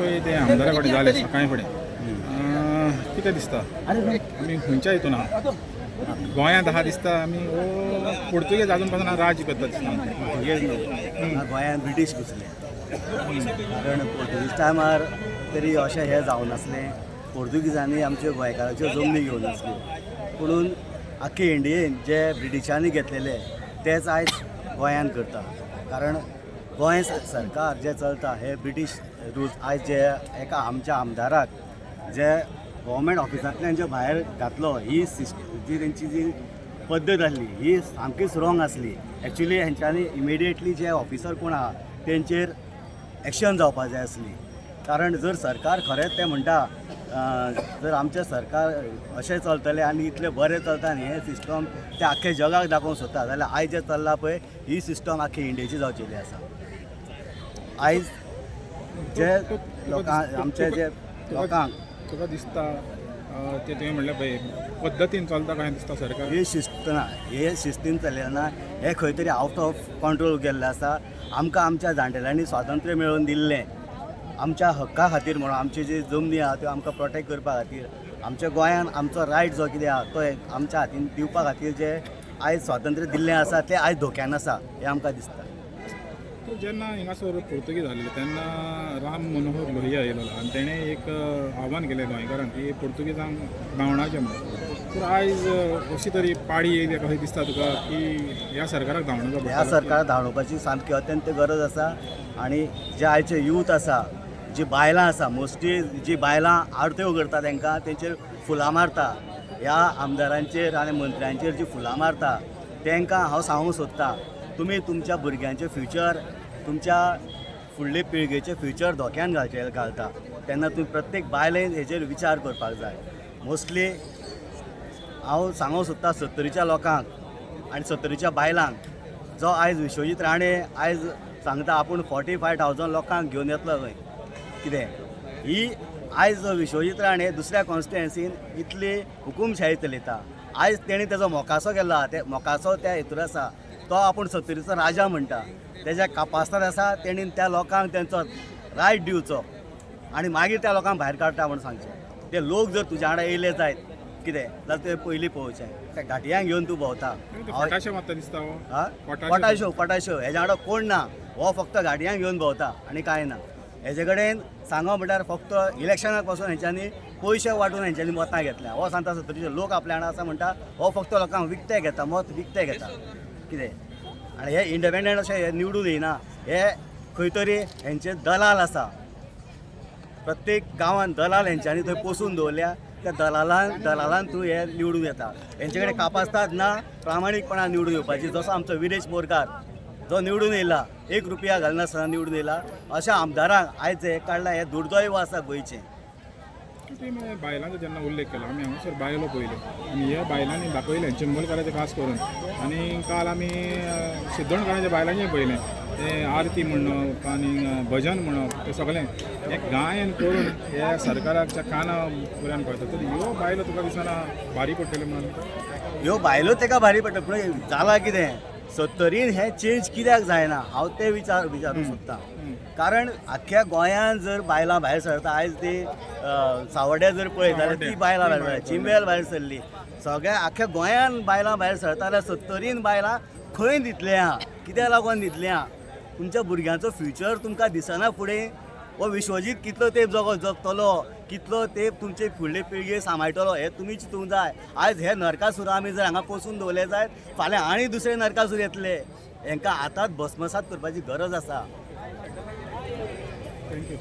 पळय ते आमदारा कडेन जालें सकाळी फुडें कितें दिसता आमी खंयच्या हितून आहा गोंयांत आहा दिसता आमी पुर्तुगेज आजून पासून राज्य करता दिसता पुर्तुगेज न्हू गोंयांत ब्रिटीश घुसले कारण पुर्तुगेज टायमार तरी अशें हें जावं नासलें पोर्तुगीजांनी आमच्यो गोंयकारांच्यो जमनी घेवन नासल्यो पुणून आख्खे इंडियेन जे ब्रिटिशांनी घेतलेले तेच आयज गोंयांत करता कारण गोंय सरकार जे चलता हे ब्रिटीश रूल्स आयज जे एका आमच्या आमदाराक जे गव्हर्मेंट ऑफिसांतल्यान जे भायर घातलो ही जी तेंची जी पद्दत आसली ही सामकीच रॉंग आसली एक्चुली हेंच्यांनी इमिडिएटली जे ऑफिसर कोण आहा तेंचेर एक्शन जावपाक जाय आसली कारण जर सरकार खरेंच तें म्हणटा जर आमचें सरकार अशें चलतलें आनी इतलें बरें चलता आनी हें सिस्टम तें आख्खे जगाक दाखोवंक सोदता जाल्यार आयज जें चल्लां पळय ही सिस्टम आख्खे इंडियेची जावचेली आसा आयज जे लोकांक आमचे जे लोकांक तुका दिसता ते तुवें म्हणलें पळय पद्दतीन चलता काय दिसता सरकार ही शिस्त ना हे शिस्तीन चलना हे खंय तरी आवट ऑफ कंट्रोल गेल्लें आसा आमकां आमच्या जाण्टेल्यांनी स्वातंत्र्य मेळोवन दिल्लें आमच्या हक्का खातीर म्हणून आमची जी जमनी आहा त्यो आमकां प्रोटेक्ट करपा खातीर आमच्या गोंयांत आमचो रायट जो कितें आहा तो आमच्या हातीन दिवपा खातीर जे आयज स्वातंत्र्य दिल्लें आसा तें आयज धोक्यान आसा हें आमकां दिसता जेन्ना हिंगासर पुर्तुगीज आसलेले तेन्ना राम मनोहर लोहिया येयलो आनी तेणें एक आव्हान केलें गोंयकारांक की पुर्तुगीजांक धांवणाचें म्हणून पूण आयज अशी तरी पाळी येयली कशें दिसता तुका की ह्या सरकाराक धांवणुका ह्या सरकाराक धांवोवपाची सामकी अत्यंत गरज आसा आनी जे आयचे यूथ आसा जी बायलां आसा मोस्टली जी बायलां आरत्यो करता तांकां तेंचेर फुलां मारता ह्या आमदारांचेर आनी मंत्र्यांचेर जी फुलां मारता तांकां हांव सांगूंक सोदतां तुमी तुमच्या भुरग्यांचें फ्युचर तुमच्या फुडले पिळगेचें फ्युचर धोक्यान घालता तेन्ना तुमी प्रत्येक बायलेन हेचेर विचार करपाक जाय मोस्टली हांव सांगूंक सोदतां 70च्या लोकांक आनी 70च्या बायलांक जो आयज विश्वजीत राणे आयज सांगता आपूण 45,000 लोकांक घेवन येतलो खंय कितें ही आयज विश्वजीत राणे दुसऱ्या कॉन्स्टिट्युएन्सीन इतली हुकूमशाही चलयता आयज तेणी तेजो मोकासो केला ते मोकासो त्या हितूर आसा तो आपूण 70चो राजा म्हणटा तेज्या कापास्तार आसा तेणी त्या लोकांक तेंचो रायट दिवचो आनी मागीर त्या लोकांक भायर काडटा म्हणून सांगचें ते लोक जर तुज्या वांगडा येयले जायत कितें जाल्यार ते पयलीं पळोवचें त्या घाटयांक घेवन तूं भोंवता पटाश्यो हेज्या वांगडा कोण ना हो फक्त घाटयांक घेवन भोंवता आनी कांय ना हेजे कडेन सांगो म्हटल्यार फक्त इलेक्शनाक पासून हेंच्यांनी पयशे वांटून हेंच्यांनी मतां घेतल्या हो सांगता 70चे लोक आपल्या वांगडा आसा म्हणटा हो फक्त लोकांक विकते घेता मत विकते घेता कितें आनी हे इंडिपेंडंट अशें हे निवडून येयना हे खंय तरी हेंचे दलाल आसा प्रत्येक गांवांत दलाल हेंच्यांनी थंय पोसून दवरल्या त्या दलालान थ्रू हे निवडून येता हेंचे कडेन कापास्ताद ना प्रामाणीकपणान निवडून येवपाची जसो आमचो विरेश बोरकार जो निवडून येयला 1 रुपया घालनासतना निवडून येयला अशा आमदारांक आयज हे काडलां हें दुर्दैव आसा गोंयचें बायलांचो जेन्ना उल्लेख केलो आमी हांगासर बायलो पळयल्यो आनी ह्या बायलांनी दाखयलें चिंबलकाराचें खास करून आनी काल आमी सिद्धोणकाराच्या बायलांचें पळयलें तें आरती म्हणप आनी भजन म्हणप तें सगळें हें गायन करून ह्या सरकाराच्या काना फुड्यान कळटा तर ह्यो बायलो तुका दिसना भारी पडटल्यो म्हणून ह्यो बायलो ताका भारी पडटा पूण जालां कितें 70रीन हें चेंज कित्याक जायना हांव तें विचारूंक सोदतां कारण आख्ख्या गोंयांत जर बायलां भायर सरता आयज ती सावड्ड्या जर पळयत जाल्यार ती बायलां भायर सरता चिंबेल भायर सरली सगळ्या आख्ख्या गोंयांत बायलां भायर सरता जाल्यार 70रीन बायलां खंय दितल्या कित्याक लागून दितल्या तुमच्या भुरग्यांचो फ्युचर तुमकां दिसना फुडें हो विश्वजीत कितलो तेंप जगतलो कितलो तेंप तुमचे फुडले पिळगे सांबाळटलो हें तुमी चिंतूंक जाय आयज हे नरकासूर आमी जर हांगा पोसून दवरले जायत फाल्यां आनी दुसरे नरकासूर येतले हेंकां आतांच भस्मसात करपाची गरज आसा थँक्यू